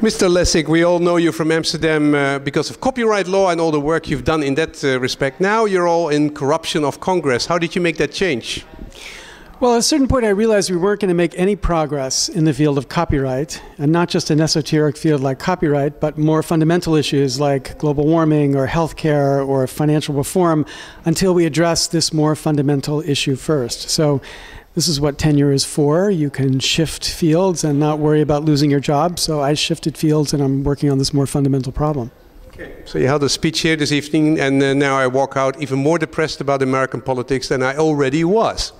Mr. Lessig, we all know you from Amsterdam because of copyright law and all the work you've done in that respect. Now you're all in corruption of Congress. How did you make that change? Well, at a certain point I realized we weren't going to make any progress in the field of copyright, and not just an esoteric field like copyright, but more fundamental issues like global warming or healthcare or financial reform until we address this more fundamental issue first. So this is what tenure is for. You can shift fields and not worry about losing your job. So I shifted fields and I'm working on this more fundamental problem. Okay. So you held a speech here this evening, and now I walk out even more depressed about American politics than I already was.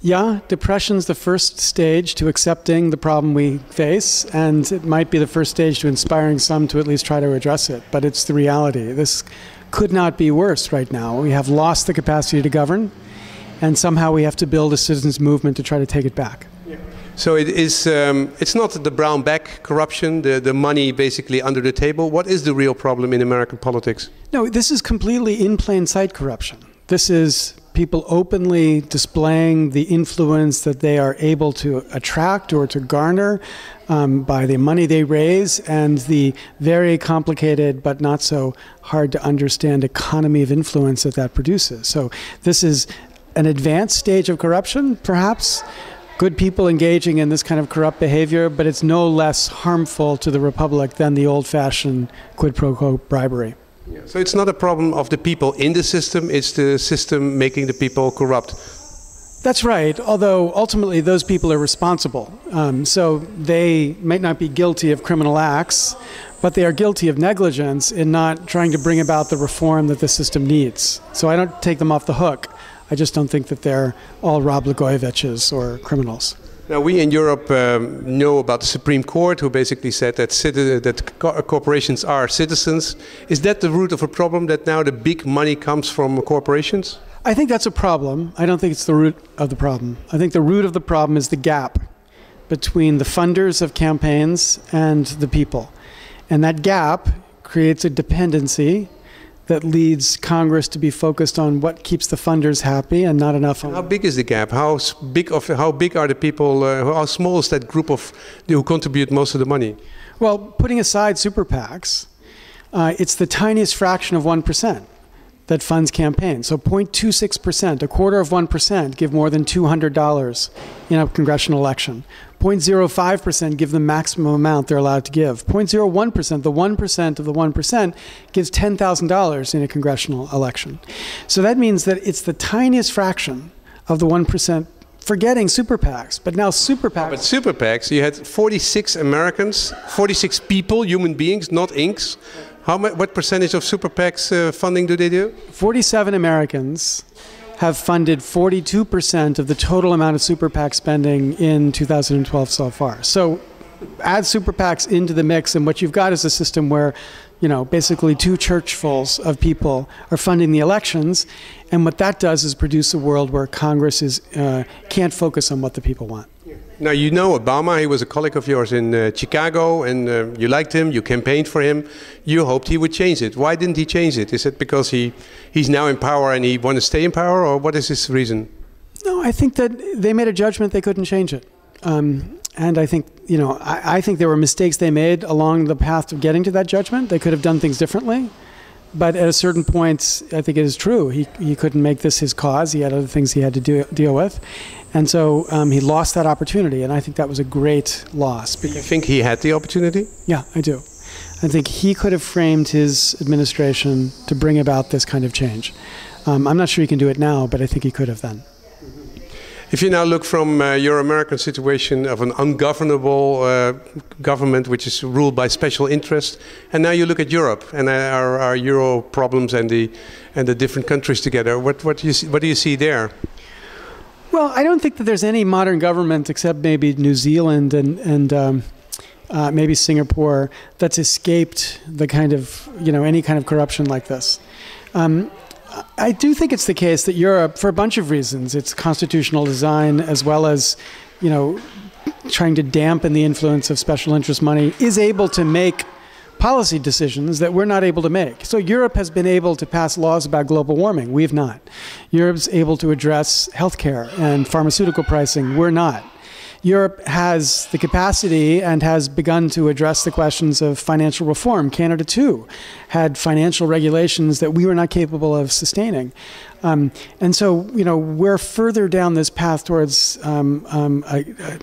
Yeah, depression's the first stage to accepting the problem we face, and it might be the first stage to inspiring some to at least try to address it. But it's the reality. This could not be worse right now. We have lost the capacity to govern, and somehow we have to build a citizens' movement to try to take it back. Yeah. So it is, it's not the brown bag corruption, the money basically under the table. What is the real problem in American politics? No, this is completely in plain sight corruption. This is people openly displaying the influence that they are able to attract or to garner by the money they raise and the very complicated but not so hard to understand economy of influence that that produces. So this is an advanced stage of corruption, perhaps. Good people engaging in this kind of corrupt behavior, but it's no less harmful to the republic than the old-fashioned quid pro quo bribery. Yeah. So it's not a problem of the people in the system, it's the system making the people corrupt. That's right, although ultimately those people are responsible. So they might not be guilty of criminal acts, but they are guilty of negligence in not trying to bring about the reform that the system needs. So I don't take them off the hook. I just don't think that they're all Rod Blagojeviches or criminals. Now, we in Europe know about the Supreme Court, who basically said that corporations are citizens. Is that the root of a problem, that now the big money comes from corporations? I think that's a problem. I don't think it's the root of the problem. I think the root of the problem is the gap between the funders of campaigns and the people. And that gap creates a dependency that leads Congress to be focused on what keeps the funders happy and not enough on... How big is the gap? How big are the people, how small is that group of who contribute most of the money? Well, putting aside super PACs, it's the tiniest fraction of 1% that funds campaigns. So 0.26%, a quarter of 1%, give more than $200 in a congressional election. 0.05% give the maximum amount they're allowed to give. 0.01%, the 1% of the 1%, gives $10,000 in a congressional election. So that means that it's the tiniest fraction of the 1%, forgetting super PACs. But now super PACs... But super PACs, you had 46 Americans, 46 people, human beings, not inks. What percentage of super PACs funding do they do? 47 Americans have funded 42% of the total amount of super PAC spending in 2012 so far. So add super PACs into the mix, and what you've got is a system where, you know, basically 2 churchfuls of people are funding the elections, and what that does is produce a world where Congress can't focus on what the people want. Now, you know Obama, he was a colleague of yours in Chicago, and you liked him, you campaigned for him. You hoped he would change it. Why didn't he change it? Is it because he's now in power and he wants to stay in power, or what is his reason? No, I think that they made a judgment they couldn't change it. And I think, you know, I think there were mistakes they made along the path to getting to that judgment. They could have done things differently. But at a certain point, I think it is true. He couldn't make this his cause. He had other things he had to deal with. And so he lost that opportunity. And I think that was a great loss. Do you think he had the opportunity? Yeah, I do. I think he could have framed his administration to bring about this kind of change. I'm not sure he can do it now, but I think he could have then. If you now look from your American situation of an ungovernable government which is ruled by special interests, and now you look at Europe and our Euro problems and the different countries together, what do you see there? Well, I don't think that there's any modern government except maybe New Zealand and maybe Singapore that's escaped the kind of, you know, any kind of corruption like this. I do think it's the case that Europe, for a bunch of reasons, its constitutional design as well as, you know, trying to dampen the influence of special interest money, is able to make policy decisions that we're not able to make. So Europe has been able to pass laws about global warming. We've not. Europe's able to address healthcare and pharmaceutical pricing. We're not. Europe has the capacity and has begun to address the questions of financial reform. Canada, too, had financial regulations that we were not capable of sustaining. And so, we're further down this path towards an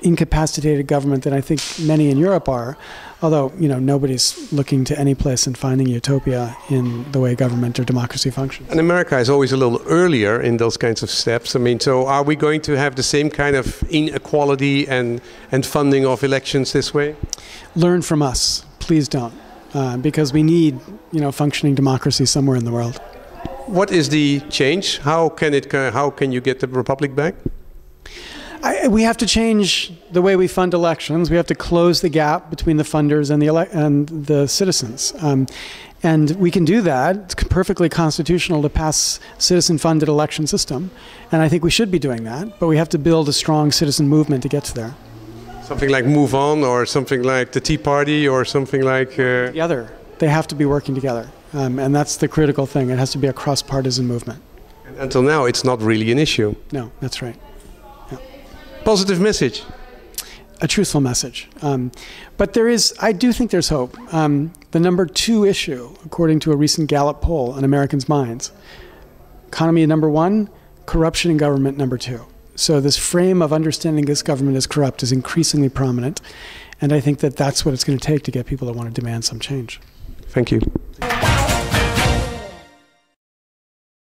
incapacitated government than I think many in Europe are. Although, nobody's looking to any place and finding utopia in the way government or democracy functions. And America is always a little earlier in those kinds of steps. I mean, so are we going to have the same kind of inequality and funding of elections this way? Learn from us. Please don't. Because we need, functioning democracy somewhere in the world. What is the change? How can you get the republic back? We have to change the way we fund elections. We have to close the gap between the funders and the citizens. And we can do that. It's perfectly constitutional to pass citizen-funded election system. And I think we should be doing that. But we have to build a strong citizen movement to get to there. Something like Move On, or something like the Tea Party, or something like... Together. They have to be working together. And that's the critical thing. It has to be a cross-partisan movement. And until now, it's not really an issue. No, that's right. Positive message. A truthful message. But I do think there's hope. The number 2 issue, according to a recent Gallup poll on Americans' minds, economy number 1, corruption in government number 2. So this frame of understanding this government is corrupt is increasingly prominent. And I think that that's what it's going to take to get people to want to demand some change. Thank you.